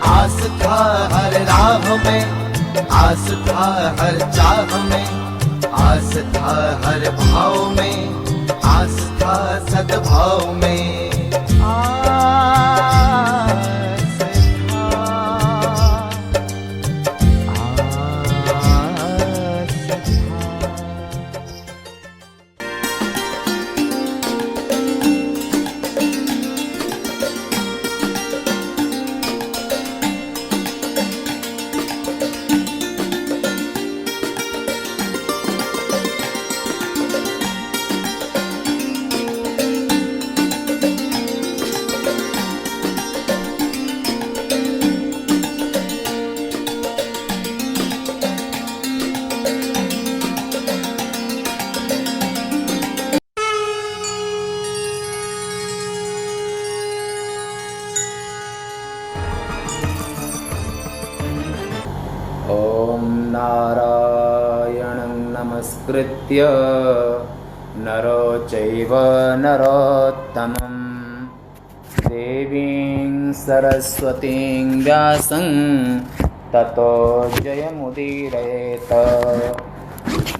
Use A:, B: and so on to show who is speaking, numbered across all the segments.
A: आस था हर राह में, आस था हर चाह में, आस था हर भाव में, आस था सद्भाव में। आस था, आस था।
B: ॐ नारायणं नमस्कृत्य नरो चैव नरोत्तमं देवीं सरस्वतीं व्यासं ततो जयमुदीरयेत्।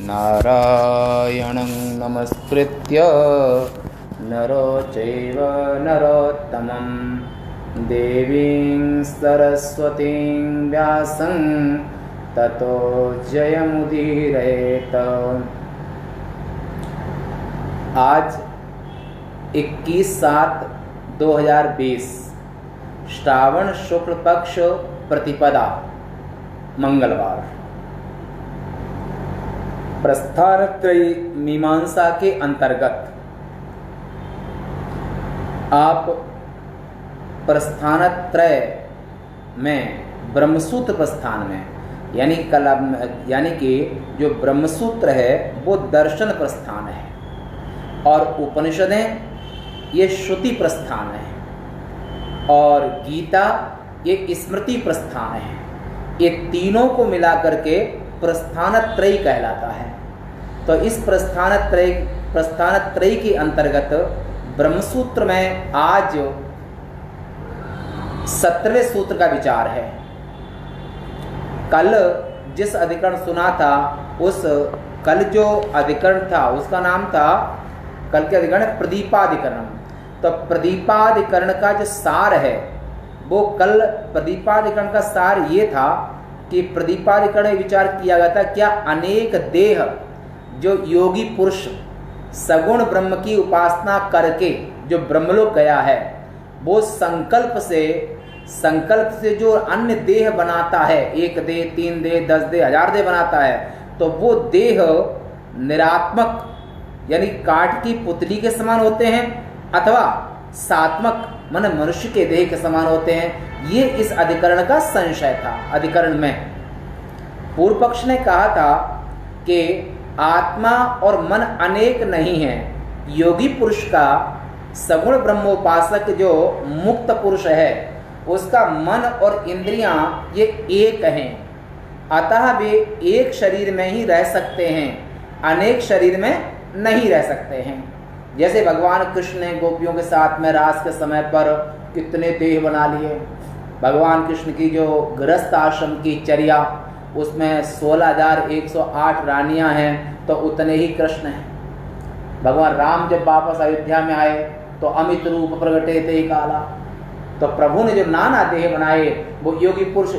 B: नारायणं नमस्कृत्य नरो चैव नरोत्तमं देवीं सरस्वतीं व्यासं ततो जयमुदीरयेत्। आज 21/7/2020 श्रावण शुक्ल पक्ष प्रतिपदा मंगलवार, प्रस्थानत्रयी मीमांसा के अंतर्गत आप प्रस्थानत्रय में ब्रह्मसूत्र प्रस्थान में यानी कि जो ब्रह्मसूत्र है वो दर्शन प्रस्थान है और उपनिषदें ये श्रुति प्रस्थान है और गीता ये स्मृति प्रस्थान है। ये तीनों को मिला करके प्रस्थानत्रयी कहलाता है। तो इस प्रस्थानत्रयी के अंतर्गत ब्रह्मसूत्र में आज 17वें सूत्र का विचार है। कल जिस अधिकरण सुना था कल जो अधिकरण था उसका नाम था, कल के अधिकरण प्रदीपाधिकरण। तो प्रदीपाधिकरण का जो सार है वो कल प्रदीपाधिकरण का सार ये था कि प्रदीपाधिकरण में विचार किया गया था क्या अनेक देह जो योगी पुरुष सगुण ब्रह्म की उपासना करके जो ब्रह्मलोक गया है वो संकल्प से जो अन्य देह बनाता है, 1 देह 3 देह 10 देह 1000 देह बनाता है, तो वो देह निरात्मक यानी काठ की पुतली के समान होते हैं अथवा सात्मक मन मनुष्य के देह के समान होते हैं। ये इस अधिकरण का संशय था। अधिकरण में पूर्व पक्ष ने कहा था कि आत्मा और मन अनेक नहीं है। योगी पुरुष का सगुण ब्रह्मोपासक जो मुक्त पुरुष है उसका मन और इंद्रियां ये एक हैं, अतः वे एक शरीर में ही रह सकते हैं, अनेक शरीर में नहीं रह सकते हैं। जैसे भगवान कृष्ण ने गोपियों के साथ में रास के समय पर कितने देह बना लिए। भगवान कृष्ण की जो गृहस्थ आश्रम की चर्या उसमें 16,108 रानियां हैं तो उतने ही कृष्ण हैं। भगवान राम जब वापस अयोध्या में आए तो अमित रूप प्रगटे ते काला। तो प्रभु ने जो नाना देह बनाए वो योगी पुरुष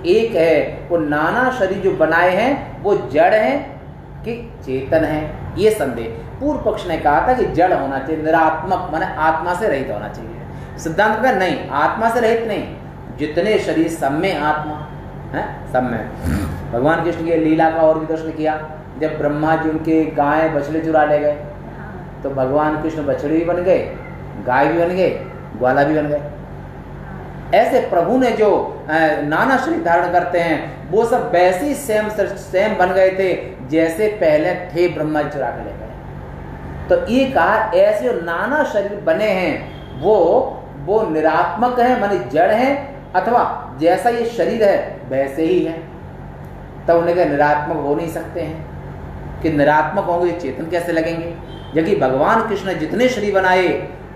B: एक है। वो नाना शरीर जो बनाए हैं वो जड़ हैं कि चेतन है, ये संदेह। पूर्व पक्ष ने कहा था कि जड़ होना चाहिए, निरात्मक माने आत्मा से रहित होना चाहिए। सिद्धांत का नहीं, आत्मा से रहित नहीं, जितने शरीर सब में आत्मा है, सब में। भगवान कृष्ण की लीला का और भी दर्शन किया। जब ब्रह्मा जी उनके गाय बछड़े चुरा ले गए तो भगवान कृष्ण बछड़े भी बन गए, गाय भी बन गए, ग्वाला भी बन गए। ऐसे प्रभु ने जो नाना शरीर धारण करते हैं वो सब वैसे ही सेम बन गए थे जैसे पहले थे ब्रह्मा जी चुरा के ले गए। तो ये कहा ऐसे जो नाना शरीर बने हैं वो निरात्मक है माने जड़ है, अथवा जैसा ये शरीर है वैसे ही है। तब उन्हें कहा निरात्मक हो नहीं सकते हैं कि निरात्मक होंगे चेतन कैसे लगेंगे। जबकि भगवान कृष्ण ने जितने शरीर बनाए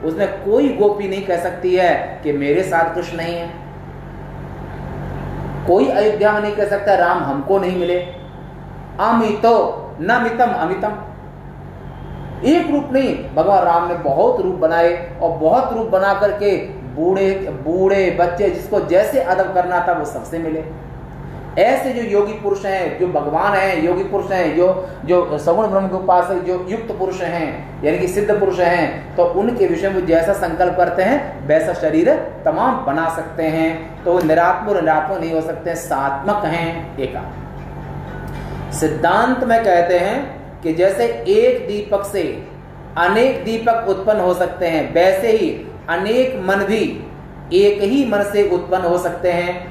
B: उसमें कोई गोपी नहीं कह सकती है कि मेरे साथ कृष्ण नहीं है। कोई अयोध्या में नहीं कह सकता राम हमको नहीं मिले। अमितो न मितम अमितम, एक रूप नहीं, भगवान राम ने बहुत रूप बनाए और बहुत रूप बना करके बूढ़े बच्चे जिसको जैसे अदब करना था वो सबसे मिले। ऐसे जो योगी पुरुष हैं, जो भगवान हैं, योगी पुरुष हैं, जो सगुण ब्रह्म के उपासक, जो युक्त पुरुष हैं यानी कि सिद्ध पुरुष हैं, तो उनके विषय में जैसा संकल्प करते हैं वैसा शरीर तमाम बना सकते हैं। तो निरात्म नहीं हो सकते, सात्मक हैं। एक सिद्धांत में कहते हैं कि जैसे एक दीपक से अनेक दीपक उत्पन्न हो सकते हैं, वैसे ही अनेक मन भी एक ही मन से उत्पन्न हो सकते हैं,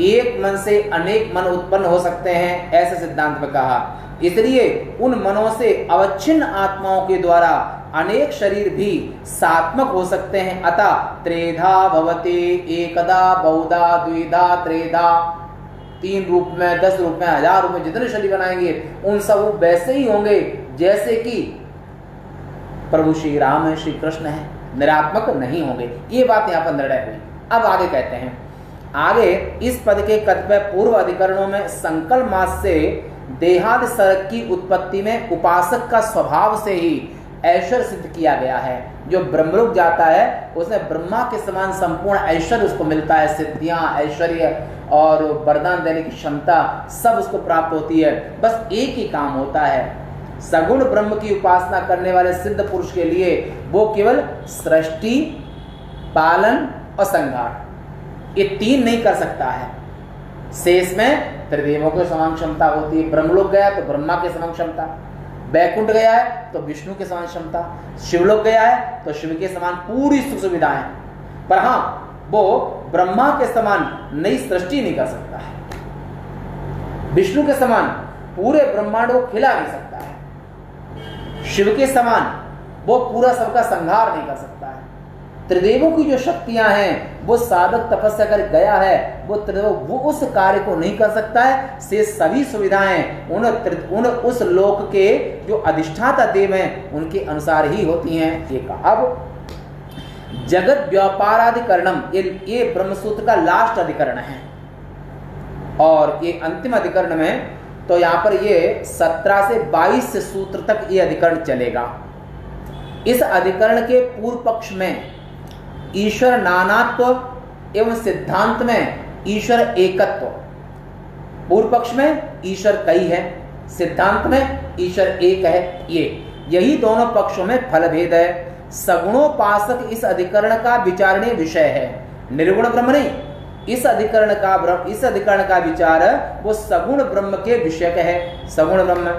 B: एक मन से अनेक मन उत्पन्न हो सकते हैं, ऐसे सिद्धांत में कहा। इसलिए उन मनों से अवच्छिन्न आत्माओं के द्वारा अनेक शरीर भी सात्मक हो सकते हैं। अतः त्रेधा भवति, एकदा बहुधा द्विधा त्रेधा, 3 रूप में, 10 रूप में, 1000 रूप में जितने शरीर बनाएंगे उन सब वैसे ही होंगे जैसे कि प्रभु श्री राम है, श्री कृष्ण है, निरात्मक नहीं होंगे। ये बात यहाँ पर निर्णय हुई। अब आगे कहते हैं, आगे इस पद के कतिपय पूर्व अधिकरणों में संकल्प मास से देहादि सर्ग की उत्पत्ति में उपासक का स्वभाव से ही ऐश्वर्य सिद्ध किया गया है। जो ब्रह्मलोक जाता है उसमें ब्रह्मा के समान संपूर्ण ऐश्वर्य उसको मिलता है, सिद्धियां, ऐश्वर्य और वरदान देने की क्षमता सब उसको प्राप्त होती है। बस एक ही काम होता है, सगुण ब्रह्म की उपासना करने वाले सिद्ध पुरुष के लिए वो केवल सृष्टि, पालन और संहार, ये 3 नहीं कर सकता है। शेष में त्रिदेवों के समान क्षमता होती है। ब्रह्मलोक गया तो ब्रह्मा के समान क्षमता, वैकुंठ गया है तो विष्णु के समान क्षमता, शिवलोक गया है तो शिव के समान पूरी सुख सुविधाएं। पर हाँ, वो ब्रह्मा के समान नई सृष्टि नहीं कर सकता है, विष्णु के समान पूरे ब्रह्मांड को खिला नहीं सकता है, शिव के समान वो पूरा सबका संहार नहीं कर सकता है। त्रिदेवों की जो शक्तियां हैं वो साधक तपस्या कर गया है, वो उस कार्य को नहीं कर सकता है। से सभी सुविधाएं उन उस लोक के जो अधिष्ठाता देव हैं उनके अनुसार ही होती हैं। ये कहा। अब जगत व्यापाराधिकरणम, ये ब्रह्मसूत्र का लास्ट अधिकरण है और ये अंतिम अधिकरण में तो यहाँ पर ये 17 से 22 सूत्र तक ये अधिकरण चलेगा। इस अधिकरण के पूर्व पक्ष में ईश्वर नानात्व एवं सिद्धांत में ईश्वर एकत्व, पूर्व पक्ष में ईश्वर कई है, सिद्धांत में ईश्वर एक है। यही दोनों पक्षों में फल भेद है। सगुणोपासक इस अधिकरण का विचारणीय विषय है, निर्गुण ब्रह्म नहीं। इस अधिकरण का विचार वो सगुण ब्रह्म के विषय का है। सगुण ब्रह्म,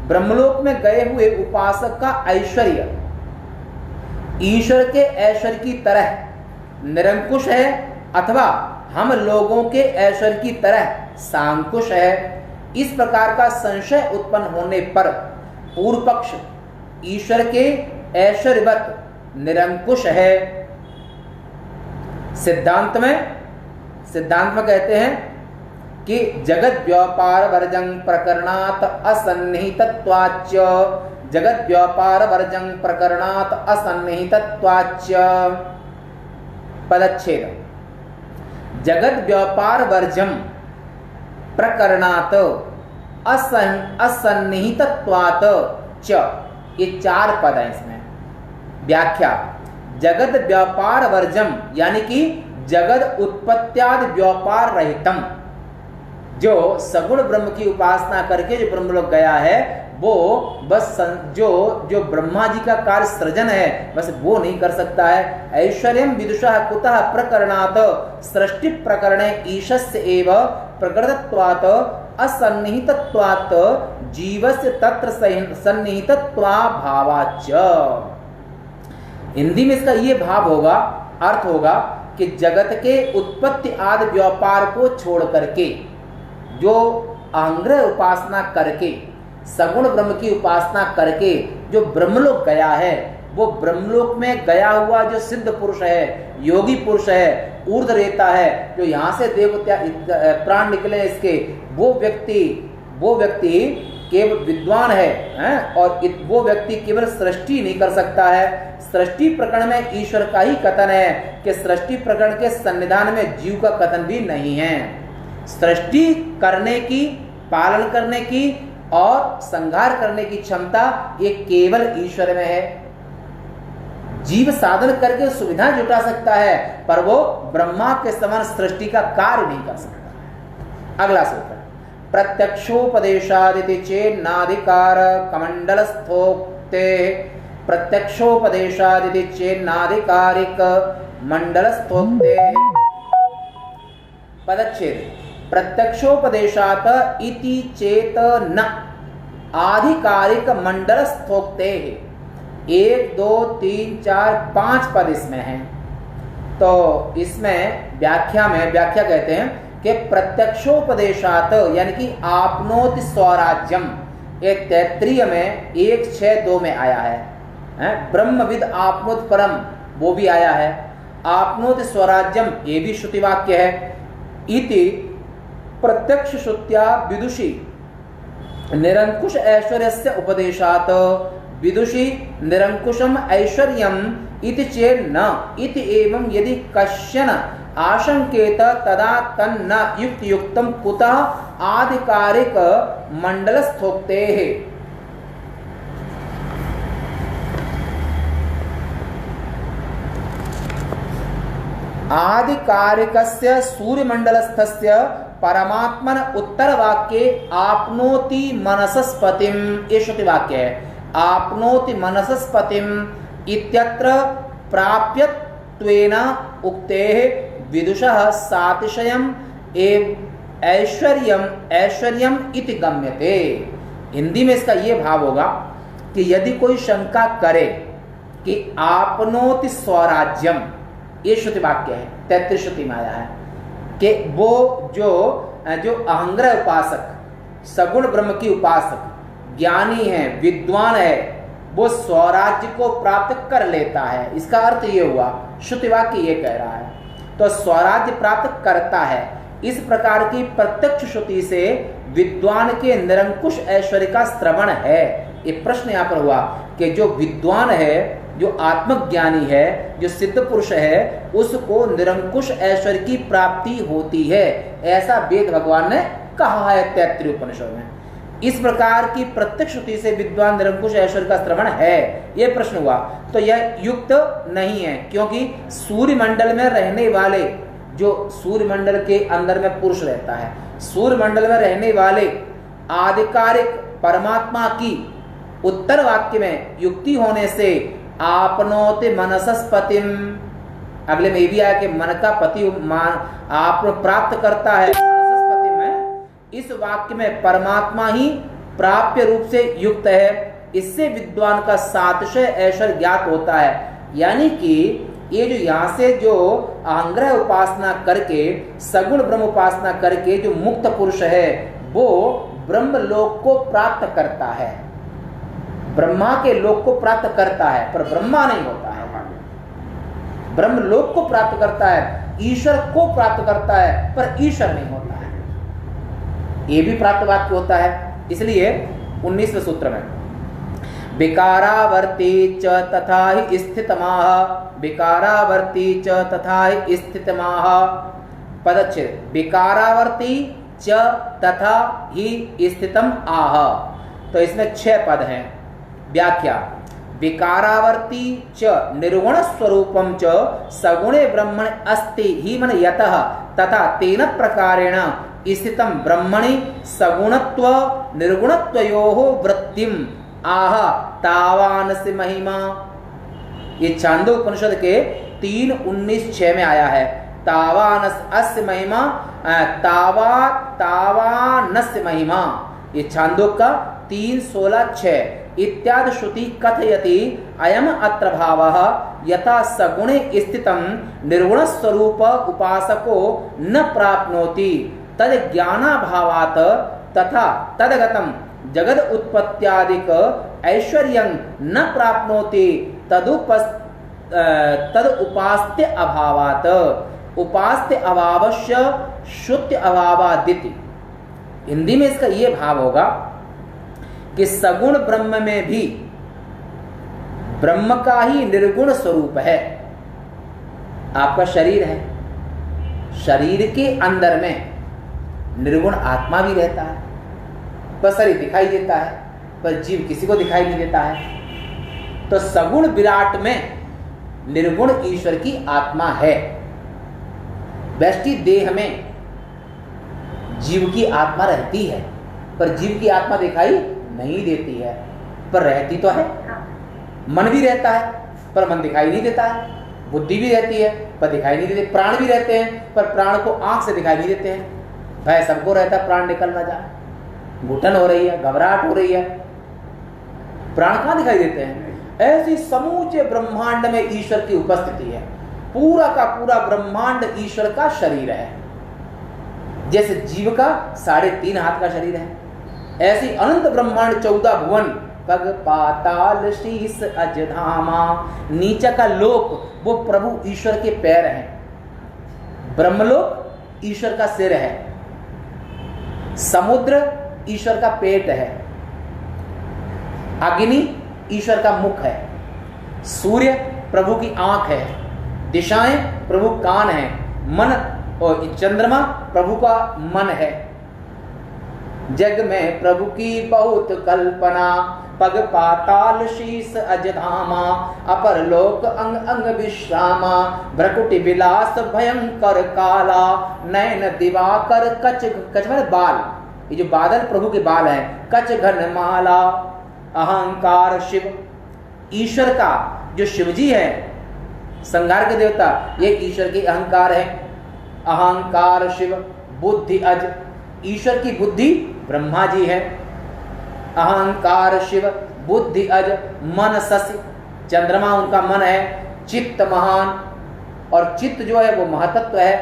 B: ब्रह्मलोक में गए हुए उपासक का ऐश्वर्य ईश्वर के ऐश्वर्य की तरह निरंकुश है अथवा हम लोगों के ऐश्वर्य की तरह सांकुश है। इस प्रकार का संशय उत्पन्न होने पर पूर्व पक्ष ईश्वर के ऐश्वर्यवत निरंकुश है। सिद्धांत में कहते हैं कि जगत व्यापार वर्जं प्रकरणात् असन्निहितत्वाच्च, जगत व्यापार वर्जं प्रकरणात् असन्निहितत्वाच्च। पदच्छेद, जगत व्यापार वर्जं प्रकरणात् असन्निहितत्वात् च, ये 4 पद हैं इसमें। व्याख्या, जगत व्यापार वर्जम यानी कि जगत उत्पत्त्यादि व्यापार रहितम, जो सगुण ब्रह्म की उपासना करके जो ब्रह्मलोक गया है वो बस जो ब्रह्मा जी का कार्य सृजन है बस वो नहीं कर सकता है। ऐश्वर्यम विदुषः कुतः प्रकरणात् सृष्टि प्रकरणे ईशस्य एव प्रकृतत्वात् असन्निहितत्वात् जीवस्य तत्र सन्निहितत्वाभावाच्च। हिंदी में इसका ये भाव होगा, अर्थ होगा कि जगत के उत्पत्ति आदि व्यापार को छोड़ करके जो अहंग्रह उपासना करके सगुण ब्रह्म की उपासना करके जो ब्रह्मलोक गया है, वो ब्रह्मलोक में गया हुआ जो सिद्ध पुरुष है, योगी पुरुष है, ऊर्ध्व रेता है, जो यहाँ से देवता प्राण निकले इसके, वो व्यक्ति केवल विद्वान है और वो व्यक्ति केवल सृष्टि नहीं कर सकता है। सृष्टि प्रकरण में ईश्वर का ही कथन है कि सृष्टि प्रकरण के सन्निधान में जीव का कथन भी नहीं है। सृष्टि करने की, पालन करने की और संहार करने की क्षमता ये केवल ईश्वर में है। जीव साधन करके सुविधा जुटा सकता है, पर वो ब्रह्मा के समान सृष्टि का कार्य नहीं कर सकता। अगला सूत्र, प्रत्यक्षोपदेशादिति चेन्नाधिकार कमंडलस्थोक्ते। प्रत्यक्षोपदेशादिति चेन्नाधिकारिक मंडलस्थोक्ते। पदच्छेद, प्रत्यक्षोपदेशात इति चेत न आधिकारिक मंडलस्थोक्ते। 1 2 3 4 5 पद इसमें हैं। तो इसमें व्याख्या कहते हैं कि प्रत्यक्षोपदेशात यानी कि आपनोति स्वराज्यम, ये तैत्तरीय में 1 6 2 में आया है। ब्रह्मविद आपनोत परम, वो भी आया है। आपनोति स्वराज्यम, ये भी श्रुति वाक्य है। इति प्रत्यक्ष श्रुत्या विदुषी निरंकुश ऐश्वर्यस्य उपदेशात। विदुषी निरंकुशम ऐश्वर्यम इति चेन्न इति एवं यदि कश्चन आशंकेत तदा तन्न युक्तम कुतः आधिकारिक मंडलस्थोक्तेः। आधिकारिकस्य सूर्यमंडलस्थस्य परमात्मन उत्तरवाक्ये आपनोति मनसस्पतिम, ये श्रुति वाक्य है। आपनोति मनसस्पतिम इत्यत्र प्राप्यत्वेन उक्तेः विदुषः सातिशयम् ऐश्वर्यम इति गम्यते। हिंदी में इसका ये भाव होगा कि यदि कोई शंका करे कि आपनोति स्वराज्यम, ये श्रुति वाक्य है, 33 श्रुति में आया है कि वो जो अहंग्रह उपासक, सगुण ब्रह्म की उपासक, ज्ञानी है, विद्वान है, वो स्वराज्य को प्राप्त कर लेता है। इसका अर्थ ये हुआ, श्रुति वाक्य ये कह रहा है, तो स्वराज्य प्राप्त करता है। इस प्रकार की प्रत्यक्ष श्रुति से विद्वान के निरंकुश ऐश्वर्य का श्रवण है। ये प्रश्न यहाँ पर हुआ कि जो विद्वान है, जो आत्मज्ञानी है, जो सिद्ध पुरुष है, उसको निरंकुश ऐश्वर्य की प्राप्ति होती है, ऐसा वेद भगवान ने कहा है 33 उपनिषद में। इस प्रकार की प्रत्यक्ष श्रुति से विद्वान निरंकुश ऐश्वर्य का श्रवण है, यह प्रश्न हुआ। तो यह युक्त नहीं है, क्योंकि सूर्यमंडल में रहने वाले, जो सूर्यमंडल के अंदर में पुरुष रहता है, सूर्यमंडल में रहने वाले आधिकारिक परमात्मा की उत्तर वाक्य में युक्ति होने से आपनोति मनसस्पतिम, अगले में ये भी आया कि मन का पति आप प्राप्त करता है। मनसस्पति में इस वाक्य में परमात्मा ही प्राप्य रूप से युक्त है, इससे विद्वान का सातिशय ऐश्वर्य ज्ञात होता है। यानी कि ये जो यहाँ से जो अहंग्रह उपासना करके, सगुण ब्रह्म उपासना करके जो मुक्त पुरुष है, वो ब्रह्म लोक को प्राप्त करता है, ब्रह्मा के लोक को प्राप्त करता है, पर ब्रह्मा नहीं होता है। ब्रह्म लोक को प्राप्त करता है, ईश्वर को प्राप्त करता है, पर ईश्वर नहीं होता है। ये भी प्राप्त वाक्य होता है। इसलिए 19वें सूत्र में विकारावर्ती च तथा हि स्थितमाह, विकारावर्ती च तथा हि स्थितमाह। पदच्छेद, विकारावर्ती च तथा हि स्थितम आह। तो इसमें 6 पद हैं। व्याख्या, विकारावर्ती च निर्गुण स्वरूपम च सगुणे ब्रह्मण अस्ति हि मन यतः तथा तेन प्रकारेण स्थितम ब्रह्मणि सगुणत्व निर्गुणत्वयोः वृत्तिम आह तावानस्य महिमा। ये छांदोग्य उपनिषद के 3:19-6 में आया है। तावानस्य महिमा, तावानस्य महिमा, ये छांदोग्य का 3:16-6 इत्यादि श्रुति कथयति अयम अत्र भावः यथा सगुणे स्थितं निर्गुण स्वरूप उपासको न प्राप्नोति तद ज्ञानाभावात् तथा तदगतं जगद उत्पत्त्यादिक ऐश्वर्यं न प्राप्नोति तद उपास्ते अभावात्, उपास्ते अभावस्य श्रुत्य अभावादिति। हिंदी में इसका ये भाव होगा कि सगुण ब्रह्म में भी ब्रह्म का ही निर्गुण स्वरूप है। आपका शरीर है, शरीर के अंदर में निर्गुण आत्मा भी रहता है, पर शरीर दिखाई देता है, पर जीव किसी को दिखाई नहीं देता है। तो सगुण विराट में निर्गुण ईश्वर की आत्मा है। व्यष्टि देह में जीव की आत्मा रहती है, पर जीव की आत्मा दिखाई नहीं देती है, पर रहती तो है। मन भी रहता है, पर मन दिखाई नहीं देता है। बुद्धि भी रहती है, पर दिखाई नहीं देती। प्राण भी रहते हैं, पर प्राण को आंख से दिखाई नहीं देते हैं। भय सबको रहता है, प्राण निकल ना जाए, घुटन हो रही है, घबराहट हो रही है, प्राण कहाँ दिखाई देते हैं। ऐसी समूचे ब्रह्मांड में ईश्वर की उपस्थिति है। पूरा का पूरा ब्रह्मांड ईश्वर का शरीर है। जैसे जीव का 3.5 हाथ का शरीर है, ऐसी अनंत ब्रह्मांड 14 भुवन, पग पाताल शीस अजधामा, नीचे का लोक वो प्रभु ईश्वर के पैर हैं। ब्रह्मलोक ईश्वर का सिर है, समुद्र ईश्वर का पेट है, अग्नि ईश्वर का मुख है, सूर्य प्रभु की आंख है, दिशाएं प्रभु कान है, मन और चंद्रमा प्रभु का मन है। जग में प्रभु की बहुत कल्पना, पग पाताल शीस अजधामा, अपर लोक अंग अंग विश्रामा, भ्रकुटि विलास भयंकर काला, नयन दिवाकर कच में बाल, ये जो बादल प्रभु के बाल हैं, कच घन माला, अहंकार शिव, ईश्वर का जो शिवजी है संहार के देवता, ये ईश्वर की अहंकार है। अहंकार शिव, बुद्धि अज, ईश्वर की बुद्धि ब्रह्मा जी है। अहंकार शिव, बुद्धि अज, मन शशि, चंद्रमा उनका मन है। चित्त महान, और चित्त जो है वो महतत्व है?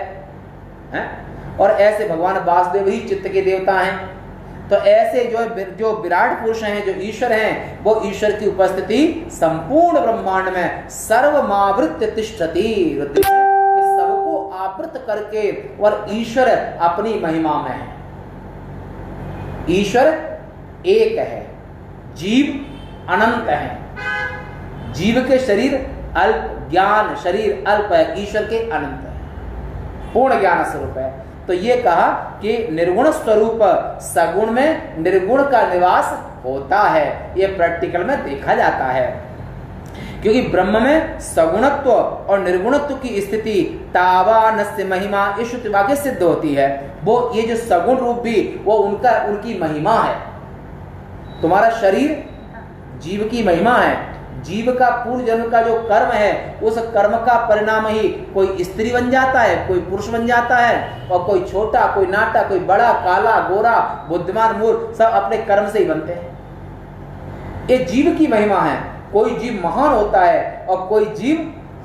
B: और ऐसे भगवान वासुदेव ही चित्त के देवता हैं। तो ऐसे जो विराट पुरुष हैं, जो ईश्वर हैं, वो ईश्वर की उपस्थिति संपूर्ण ब्रह्मांड में सर्वमावृत्य तिष्ठति, सबको आवृत करके, और ईश्वर अपनी महिमा में है। ईश्वर एक है, जीव अनंत है। जीव के शरीर अल्प, ज्ञान शरीर अल्प है, ईश्वर के अनंत है, पूर्ण ज्ञान स्वरूप है। तो ये कहा कि निर्गुण स्वरूप सगुण में निर्गुण का निवास होता है। ये प्रैक्टिकल में देखा जाता है, क्योंकि ब्रह्म में सगुणत्व और निर्गुणत्व की स्थिति तावानस्य महिमा, इस श्रुति वाक्य सिद्ध होती है। वो ये जो सगुण रूप भी वो उनकी महिमा है। तुम्हारा शरीर जीव की महिमा है। जीव का पूर्व जन्म का जो कर्म है, उस कर्म का परिणाम ही कोई स्त्री बन जाता है, कोई पुरुष बन जाता है, और कोई छोटा, कोई नाटा, कोई बड़ा, काला, गोरा, बुद्धिमान, मूर्ख, सब अपने कर्म से ही बनते हैं। ये जीव की महिमा है। कोई जीव महान होता है और कोई जीव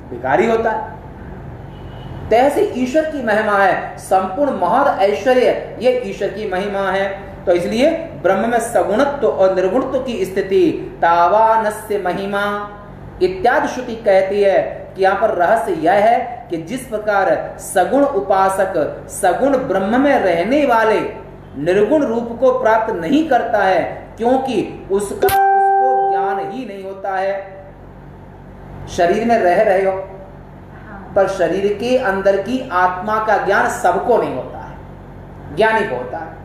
B: भिखारी होता है। तैसे ईश्वर की महिमा है, संपूर्ण महद ऐश्वर्य ये ईश्वर की महिमा है। तो इसलिए ब्रह्म में सगुणत्व और निर्गुणत्व की स्थिति तावानस्य महिमा इत्यादि श्रुति कहती है कि यहाँ पर रहस्य यह है कि जिस प्रकार सगुण उपासक सगुण ब्रह्म में रहने वाले निर्गुण रूप को प्राप्त नहीं करता है, क्योंकि उसको ज्ञान ही नहीं होता है। शरीर में रह रहे हो, पर शरीर के अंदर की आत्मा का ज्ञान सबको नहीं होता है, ज्ञानी को होता है।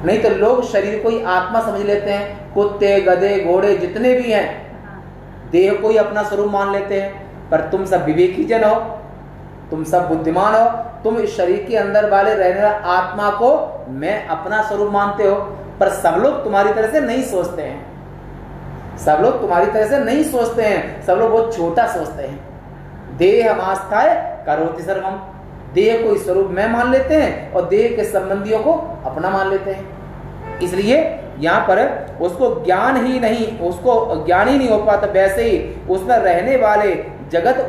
B: नहीं तो लोग शरीर को ही आत्मा समझ लेते हैं। कुत्ते, गधे, घोड़े जितने भी हैं, देह को ही अपना स्वरूप मान लेते हैं। पर तुम सब विवेकी जन हो, तुम सब बुद्धिमान हो, तुम इस शरीर के अंदर वाले रहने वाले आत्मा को मैं अपना स्वरूप मानते हो। पर सब लोग तुम्हारी तरह से नहीं सोचते हैं, सब लोग तुम्हारी तरह से नहीं सोचते हैं। सब लोग बहुत छोटा सोचते हैं। देह मास्थाय करोति सर्वम, देह को स्वरूप मैं मान लेते हैं और देह के संबंधियों को अपना मान लेते हैं। इसलिए यहाँ पर उसको ज्ञान ही नहीं, उसको ज्ञान ही नहीं हो पाता। वैसे ही उसमें रहने वाले जगत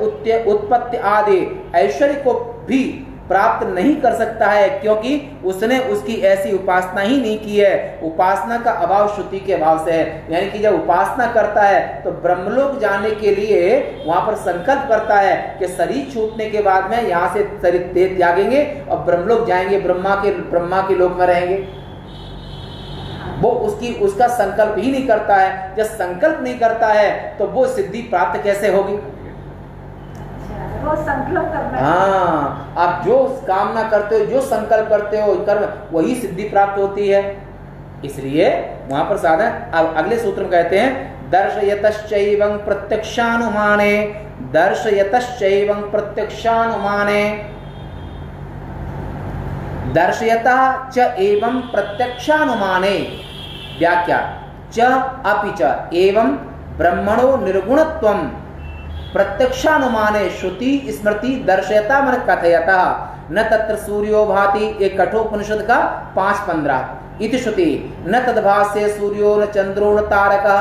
B: उत्पत्ति आदि ऐश्वर्य को भी प्राप्त नहीं कर सकता है, क्योंकि उसने उसकी ऐसी उपासना ही नहीं की है। उपासना का अभाव श्रुति के अभाव से है। यानी कि जब उपासना करता है तो ब्रह्मलोक जाने के लिए वहां पर संकल्प करता है कि शरीर छूटने के बाद में यहाँ से शरीर देह त्यागेंगे और ब्रह्मलोक जाएंगे, ब्रह्मा के लोक में रहेंगे। वो उसका संकल्प ही नहीं करता है। जब संकल्प नहीं करता है तो वो सिद्धि प्राप्त कैसे होगी?
C: वो संकल्प करना है।
B: हाँ, आप जो कामना करते हो, जो संकल्प करते हो कर्म, वही सिद्धि प्राप्त होती है। इसलिए वहां पर साधन। अब अगले सूत्र में कहते हैं दर्शयतश्चैवं प्रत्यक्षानुमाने, दर्शयतश्चैवं प्रत्यक्षानुमाने, दर्शयता च एवं प्रत्यक्षानुमाने। व्याख्या च अपि च एवं ब्रह्मणो निर्गुणत्वं प्रत्यक्षानुमाने श्रुति स्मृति दर्शयता मन कथयता न तत्र सूर्यो भाति। एक कठोपनिषद का 5:15 इति श्रुति न तद्भास्ये सूर्यो न चंद्रो न तारकः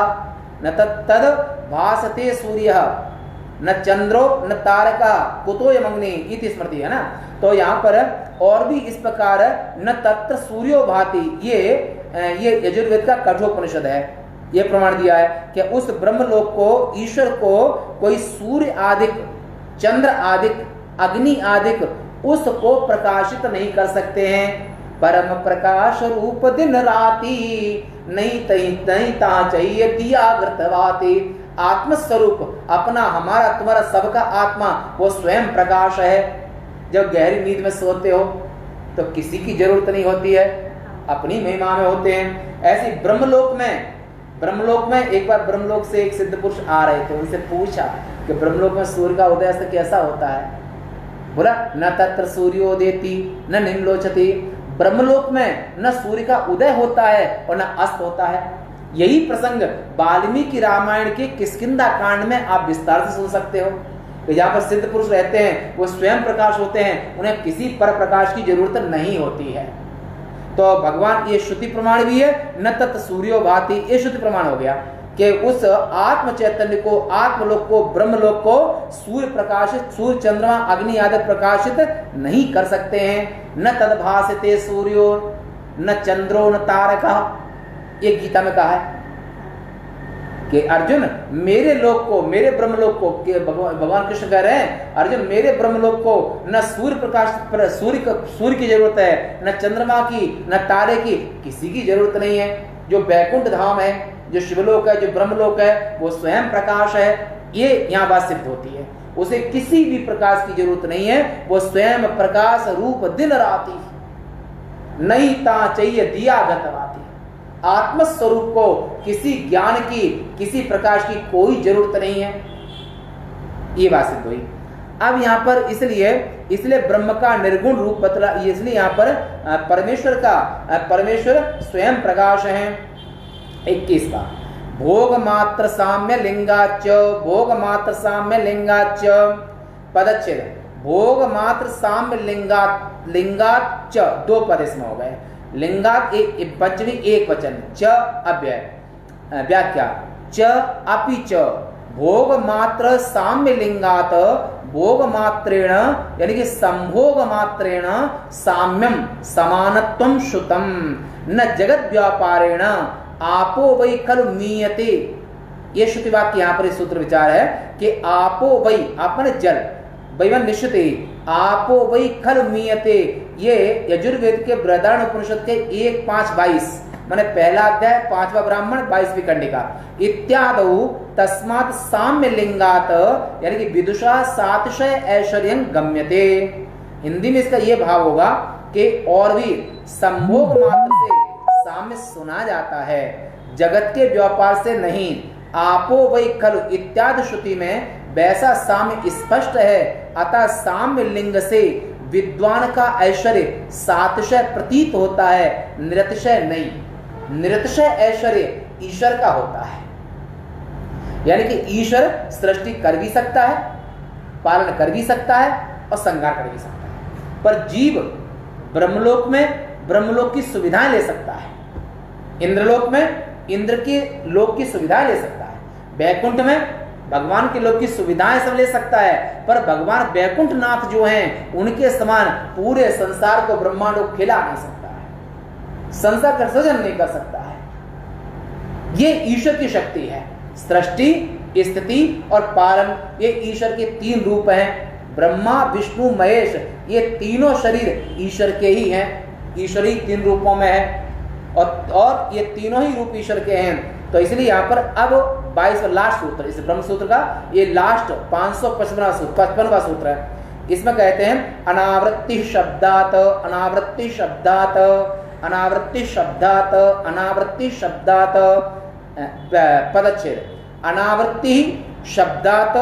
B: न तद भासते सूर्यः न चंद्रो न तारकः कुतोऽयमग्नि इति स्मृति है ना। तो यहाँ पर और भी इस प्रकार न तत्र सूर्यो भाति, ये यजुर्वेद का कठोपनिषद है। ये प्रमाण दिया है कि उस ब्रह्मलोक को, ईश्वर को कोई सूर्य आदिक, चंद्र आदिक, अग्नि आदिक उसको प्रकाशित नहीं कर सकते हैं। परम प्रकाश रूप दिन राती नहीं ता चाहिए दिया घृतवाती। आत्मस्वरूप अपना, हमारा तुम्हारा सबका आत्मा वो स्वयं प्रकाश है। जब गहरी नींद में सोते हो तो किसी की जरूरत नहीं होती है, अपनी महिमा में होते हैं। ऐसी ब्रह्मलोक में एक बार ब्रह्मलोक से एक सिद्ध पुरुष आ रहे थे, उनसे पूछा कि ब्रह्मलोक में सूर्य का उदय से कैसा होता है। बोला न तत्र सूर्योदेति न निम्लोचति। ब्रह्मलोक में न सूर्य का उदय होता है और न अस्त होता है। यही प्रसंग वाल्मीकि रामायण के किष्किंधा कांड में आप विस्तार से सुन सकते हो कि जहाँ पर सिद्ध पुरुष रहते हैं वो स्वयं प्रकाश होते हैं, उन्हें किसी पर प्रकाश की जरूरत नहीं होती है। तो भगवान, ये श्रुति प्रमाण भी है, न तत् सूर्यो भाति, ये श्रुति प्रमाण हो गया कि उस आत्म चैतन्य को, आत्मलोक को, ब्रह्मलोक को सूर्य प्रकाशित, सूर्य चंद्रमा अग्नि आदि प्रकाशित नहीं कर सकते हैं। न तद्भासते सूर्यो न चंद्रो न तारकः। ये गीता में कहा है कि अर्जुन मेरे लोक को, मेरे ब्रह्मलोक को, भगवान कृष्ण कह रहे हैं अर्जुन मेरे ब्रह्मलोक को न सूर्य प्रकाश, सूर्य की जरूरत है, न चंद्रमा की, न तारे की, किसी की जरूरत नहीं है। जो बैकुंठ धाम है, जो शिवलोक है, जो ब्रह्मलोक है, वो स्वयं प्रकाश है। ये यहाँ बात सिद्ध होती है, उसे किसी भी प्रकाश की जरूरत नहीं है, वो स्वयं प्रकाश रूप दिन राती नहीं ता चाहिए दिया गतवाती। आत्मस्वरूप को किसी ज्ञान की, किसी प्रकाश की कोई जरूरत नहीं है। ये बात सिद्ध हुई। अब यहाँ पर इसलिए ब्रह्म का निर्गुण रूप बतला, इसलिए यहाँ पर परमेश्वर स्वयं प्रकाश है। 21 भोग मात्र साम्य लिंगाच, भोग मात्र साम्य लिंगाच पदच्छेद, भोग मात्र साम्य लिंगाच, 2 पद इसमें हो गए। लिंगात एक पंचमी एक वचन, च अव्यय। व्याख्या च अपि च भोग मात्र साम्य लिंगात, भोग मात्रेण यानी कि संभोग मात्रेण साम्यम समानत्वं श्रुतम न जगत व्यापारेण आपो वै खलु मीयते। ये श्रुति वाक्य यहाँ पर इस सूत्र विचार है कि आपो वै, आपने जल, वैवन निश्चित आपो वै खलु मीयते। ये यजुर्वेद के बृहदारण्य उपनिषद के 1:5-22 माने पहला अध्याय 5वां ब्राह्मण 22वीं कंडिका इत्यादौ तस्मात् साम्य लिंगात यानी कि विदुषा सातिशय ऐश्वर्यं गम्यते। हिंदी में इसका ये भाव होगा कि और भी संभोग मात्र से साम्य सुना जाता है, जगत के व्यापार से नहीं। आपो वै खलु इत्यादि श्रुति में वैसा साम्य स्पष्ट है, अतः साम्य लिंग से विद्वान का ऐश्वर्य सातिशय प्रतीत होता है, निरतिशय नहीं। निरतिशय ऐश्वर्य ईश्वर का होता है, यानी कि ईश्वर सृष्टि कर भी सकता है, पालन कर भी सकता है और संहार कर भी सकता है, पर जीव ब्रह्मलोक में ब्रह्मलोक की सुविधाएं ले सकता है, इंद्रलोक में इंद्र के लोक की सुविधाएं ले सकता है, बैकुंठ में भगवान के लोक की सुविधाएं सब ले सकता है, पर भगवान बैकुंठ नाथ जो हैं उनके समान पूरे संसार को, ब्रह्मांड को खिला नहीं सकता है, संसार का सृजन नहीं कर सकता है। ये ईश्वर की शक्ति है। सृष्टि, स्थिति और पालन, ये ईश्वर के 3 रूप हैं। ब्रह्मा विष्णु महेश, ये तीनों शरीर ईश्वर के ही हैं, ईश्वरी 3 रूपों में है और ये तीनों ही रूप ईश्वर के हैं। तो इसलिए यहाँ पर अब 22 लास्ट सूत्र, इस ब्रह्म सूत्र का ये लास्ट 55वां सूत्र है। इसमें कहते हैं अनावृत्ति शब्दात, अनावृत्ति शब्दात, अनावृत्ति शब्दात, अनावृत्ति शब्दात, पदच्छेद, अनावृत्ति शब्दात,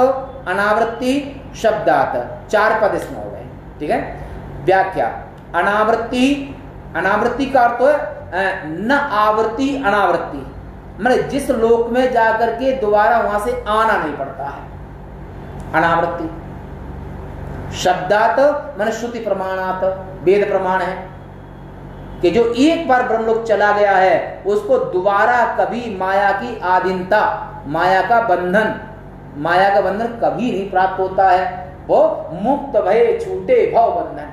B: अनावृत्ति शब्दात, 4 पद इसमें हो गए। ठीक है। व्याख्या, अनावृत्ति, अनावृत्ति का अर्थ है न आवृत्ति अनावृत्ति, मतलब जिस लोक में जाकर के दोबारा वहां से आना नहीं पड़ता है, अनावृत्ति। शब्दात माने श्रुति प्रमाणात, वेद प्रमाण है कि जो एक बार ब्रह्मलोक चला गया है उसको दोबारा कभी माया की आधीनता, माया का बंधन कभी नहीं प्राप्त होता है। वो मुक्त भय छूटे भव बंधन,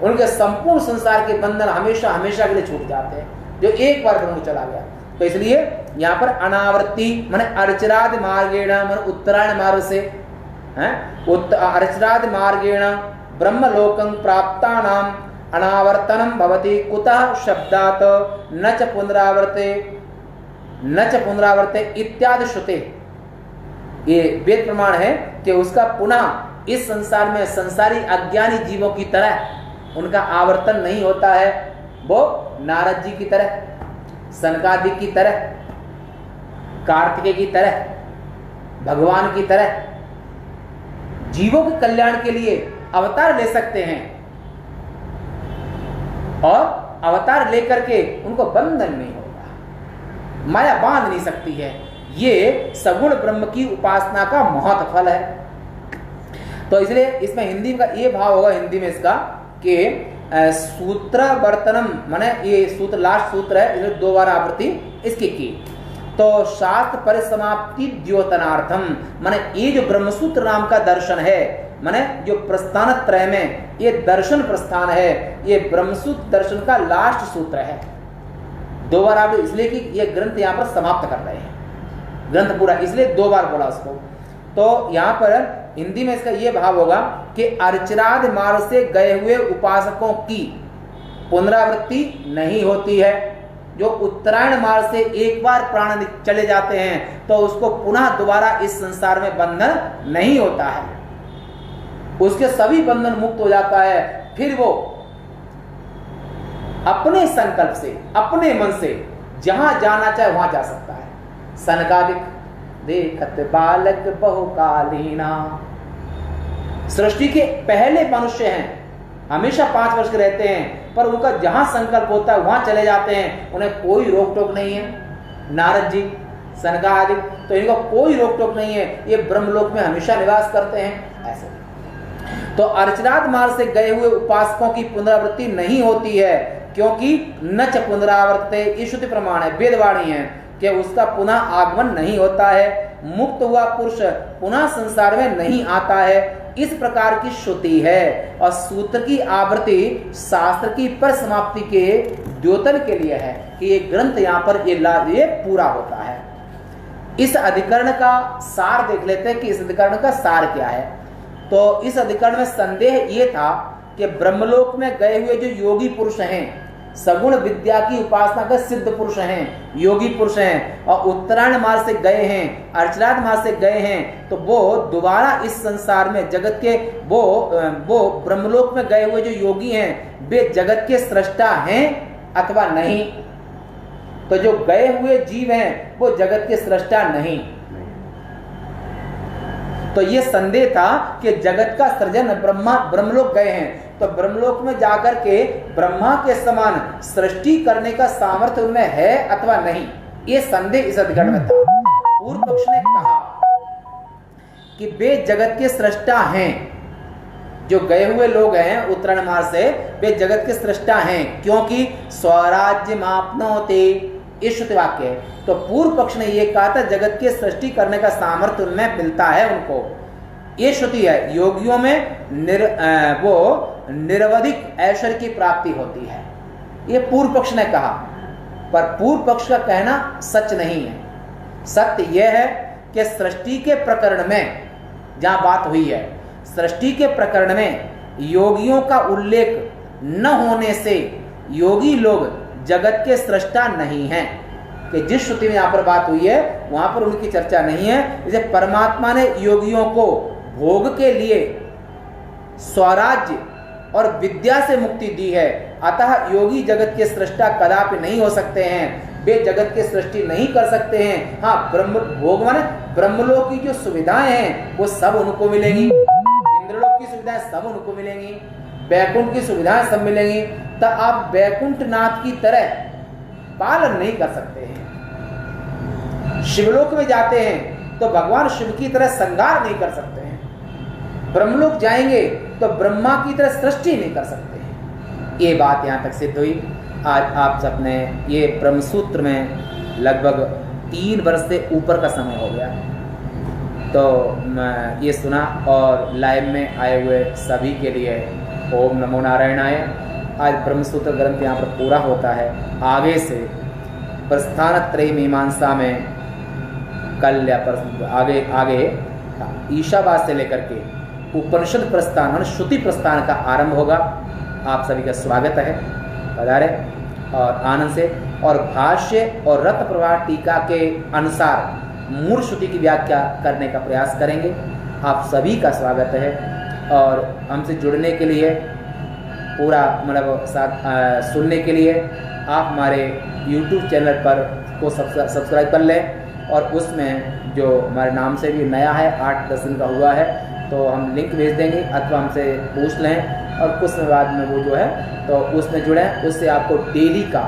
B: उनके संपूर्ण संसार के बंधन हमेशा हमेशा के लिए छूट जाते हैं जो एक बार ब्रह्म चला गया। तो इसलिए यहाँ पर अनावृत्ति माने अर्चराद मार्गेण, माने उत्तरायण मार्ग से, अर्चराद मार्गेण ब्रह्मलोकं प्राप्तानाम अनावर्तनम भवति कुतः शब्दात न च पुनरावर्ते इत्यादि श्रुते। ये वेद प्रमाण है कि उसका पुनः इस संसार में संसारी अज्ञानी जीवों की तरह उनका आवर्तन नहीं होता है। वो नारद जी की तरह, सनकादिक की तरह, कार्तिकेय की तरह, भगवान की तरह जीवों के कल्याण के लिए अवतार ले सकते हैं और अवतार लेकर के उनको बंधन नहीं होगा, माया बांध नहीं सकती है। ये सगुण ब्रह्म की उपासना का महत् फल है। तो इसलिए इसमें हिंदी का ये भाव होगा, हिंदी में इसका कि सूत्र वर्तनम, माने ये सूत्र लास्ट सूत्र है, इसलिए 2 बार आवृत्ति इसकी की। तो शास्त्र परिसमाप्ति द्योतनार्थम, माने ये जो ब्रह्मसूत्र नाम का दर्शन है, माने जो प्रस्थान त्रय में ये दर्शन प्रस्थान है, ये ब्रह्मसूत्र दर्शन का लास्ट सूत्र है। 2 बार आप इसलिए कि ये ग्रंथ यहाँ पर समाप्त कर रहे हैं, ग्रंथ पूरा, इसलिए 2 बार बोला उसको। तो यहाँ पर हिंदी में इसका ये भाव होगा कि अर्चराद मार्ग से गए हुए उपासकों की पुनरावृत्ति नहीं होती है। जो उत्तरायण मार्ग से एक बार प्राण चले जाते हैं तो उसको पुनः दोबारा इस संसार में बंधन नहीं होता है, उसके सभी बंधन मुक्त हो जाता है। फिर वो अपने संकल्प से, अपने मन से जहां जाना चाहे वहां जा सकता है। सनकादिक देखत बालक बहुकालीना, सृष्टि के पहले मनुष्य हैं, हमेशा 5 वर्ष के रहते हैं, पर उनका जहां संकल्प होता है वहां चले जाते हैं, उन्हें कोई रोक टोक नहीं है। नारद जी, सनकादिक, तो इनका कोई रोक टोक नहीं है, ये ब्रह्मलोक में हमेशा निवास करते हैं। ऐसे तो अर्चनाद मार्ग से गए हुए उपासकों की पुनरावृत्ति नहीं होती है, क्योंकि न च पुनरावर्ते, ये श्रुति प्रमाण है, वेदवाणी है कि उसका पुनः आगमन नहीं होता है। मुक्त हुआ पुरुष पुनः संसार में नहीं आता है, इस प्रकार की श्रुति है। और सूत्र की आवृत्ति शास्त्र की परिसमाप्ति के द्योतन के लिए है कि ये ग्रंथ यहाँ पर ये पूरा होता है। इस अधिकरण का सार देख लेते हैं कि इस अधिकरण का सार क्या है। तो इस अधिकरण में संदेह ये था कि ब्रह्मलोक में गए हुए जो योगी पुरुष हैं, सगुण विद्या की उपासना का सिद्ध पुरुष हैं, योगी पुरुष हैं, और उत्तरायण मार्ग से गए हैं, अर्चनाद मार्ग से गए हैं, तो वो दोबारा इस संसार में जगत के वो ब्रह्मलोक में गए हुए जो योगी हैं, वे जगत के सृष्टा हैं अथवा नहीं। तो जो गए हुए जीव हैं वो जगत के सृष्टा नहीं। तो ये संदेह था कि जगत का सृजन ब्रह्मलोक गए हैं, तो ब्रह्मलोक में जाकर के ब्रह्मा के समान सृष्टि करने का सामर्थ्य उनमें है अथवा नहीं, ये संदेह इस अधिकरण में था। पूर्व पक्ष ने कहा कि वे जगत के सृष्टा हैं, जो गए हुए लोग हैं उत्तरायण मार्ग से, वे जगत के सृष्टा हैं, क्योंकि स्वराज्य मापनोते, ये श्रुति वाक्य है। तो पूर्व पक्ष ने यह कहा था जगत के सृष्टि करने का सामर्थ्य उनमें मिलता है उनको, ये श्रुति है। योगियों में निरवधिक ऐश्वर्य की प्राप्ति होती है, ये पूर्व पक्ष ने कहा। पर पूर्व पक्ष का कहना सच नहीं है। सत्य यह है कि सृष्टि के प्रकरण में जहां बात हुई है, सृष्टि के प्रकरण में योगियों का उल्लेख न होने से योगी लोग जगत के सृष्टा नहीं हैं। कि जिस श्रुति में यहाँ पर बात हुई है वहाँ पर उनकी चर्चा नहीं है। जैसे परमात्मा ने योगियों को भोग के लिए स्वराज्य और विद्या से मुक्ति दी है, अतः योगी जगत के सृष्टा कदापि नहीं हो सकते हैं, वे जगत के सृष्टि नहीं कर सकते हैं। हाँ, ब्रह्म भोग माने ब्रह्मलोक की जो सुविधाएं हैं वो सब उनको मिलेंगी, इंद्रलोक की सुविधाएं सब उनको मिलेंगी, बैकुंठ की सुविधाएं सब मिलेंगी। तो आप बैकुंठ नाथ की तरह पालन नहीं कर सकते हैं। शिवलोक में जाते हैं तो भगवान शिव की तरह श्रृंगार नहीं कर सकते हैं। ब्रह्मलोक जाएंगे तो ब्रह्मा की तरह सृष्टि नहीं कर सकते हैं। ये बात यहाँ तक सिद्ध हुई। आज आप सबने ये ब्रह्मसूत्र में लगभग 3 वर्ष से ऊपर का समय हो गया, तो मैं ये सुना और लाइव में आए हुए सभी के लिए ओम नमो नारायणाय। आज ब्रह्मसूत्र ग्रंथ यहाँ पर पूरा होता है। आगे से प्रस्थानत्रयी मीमांसा में कल या आगे ईशावास से लेकर के उपनिषद प्रस्थान और श्रुति प्रस्थान का आरंभ होगा। आप सभी का स्वागत है, पधारे और आनंद से। और भाष्य और रत्न प्रवाह टीका के अनुसार मूल श्रुति की व्याख्या करने का प्रयास करेंगे। आप सभी का स्वागत है और हमसे जुड़ने के लिए पूरा मतलब साथ सुनने के लिए आप हमारे YouTube चैनल पर को सब्सक्राइब कर लें। और उसमें जो हमारे नाम से भी नया है, 8-10 दिन का हुआ है, तो हम लिंक भेज देंगे अथवा हमसे पूछ लें और कुछ समय बाद में वो जो है तो उसमें जुड़ें। उससे आपको डेली का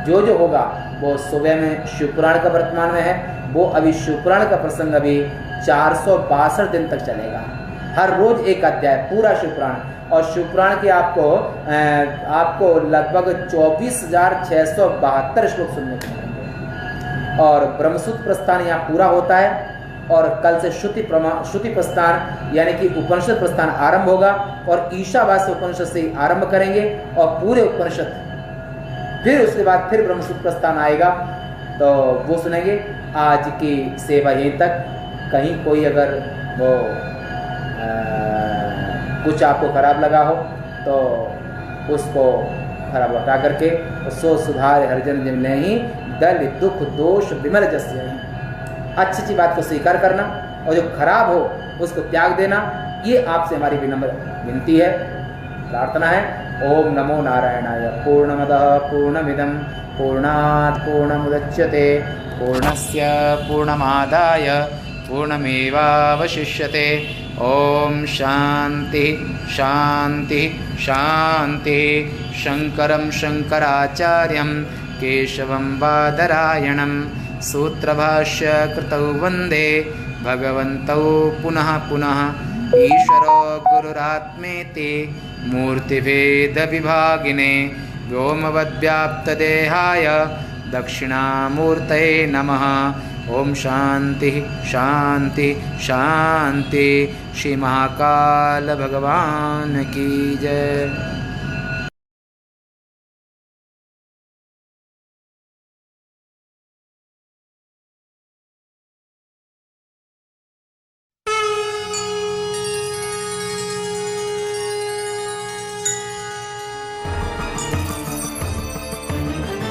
B: जो होगा वो सुबह में शिवपुराण का वर्तमान में है, वो अभी शिवपुराण का प्रसंग अभी 462 दिन तक चलेगा। हर रोज एक अध्याय पूरा शिवपुराण, और शिवपुराण के आपको लगभग 24,672 श्लोक सुनने को मिलेंगे। और ब्रह्मसूत्र प्रस्थान यहाँ पूरा होता है और कल से श्रुति प्रस्थान यानी कि उपनिषद प्रस्थान आरंभ होगा और ईशावास्य उपनिषद से आरंभ करेंगे और पूरे उपनिषद, फिर उसके बाद फिर ब्रह्मसूत्र प्रस्थान आएगा तो वो सुनेंगे। आज की सेवा यहीं तक। कहीं कोई अगर वो कुछ आपको खराब लगा हो तो उसको खराब हटा करके सो सुधार हरिजन जिन नहीं दल दुख दोष विमल जस यहीं। अच्छी बात को स्वीकार करना और जो खराब हो उसको त्याग देना, ये आपसे हमारी विनम्र विनती है, प्रार्थना है। ओम नमो नारायणाय। पूर्णमदः पूर्णमिदं पूर्णात् पूर्णमुदच्यते पूर्णस्य पूर्णमादाय पूर्णमेवावशिष्यते। ओम शांति शांति शांति। शंकरं शंकराचार्यं केशवं बादरायणं सूत्रभाष्य कृतौ वन्दे भगवन्तौ पुनः पुनः। ईश्वरो गुरुरात्मेति मूर्तिभेद विभागिने व्योमवद्व्याप्तदेहाय दक्षिणामूर्तये नमः। ओम शांति शांति शांति। श्री महाकाल भगवान की जय।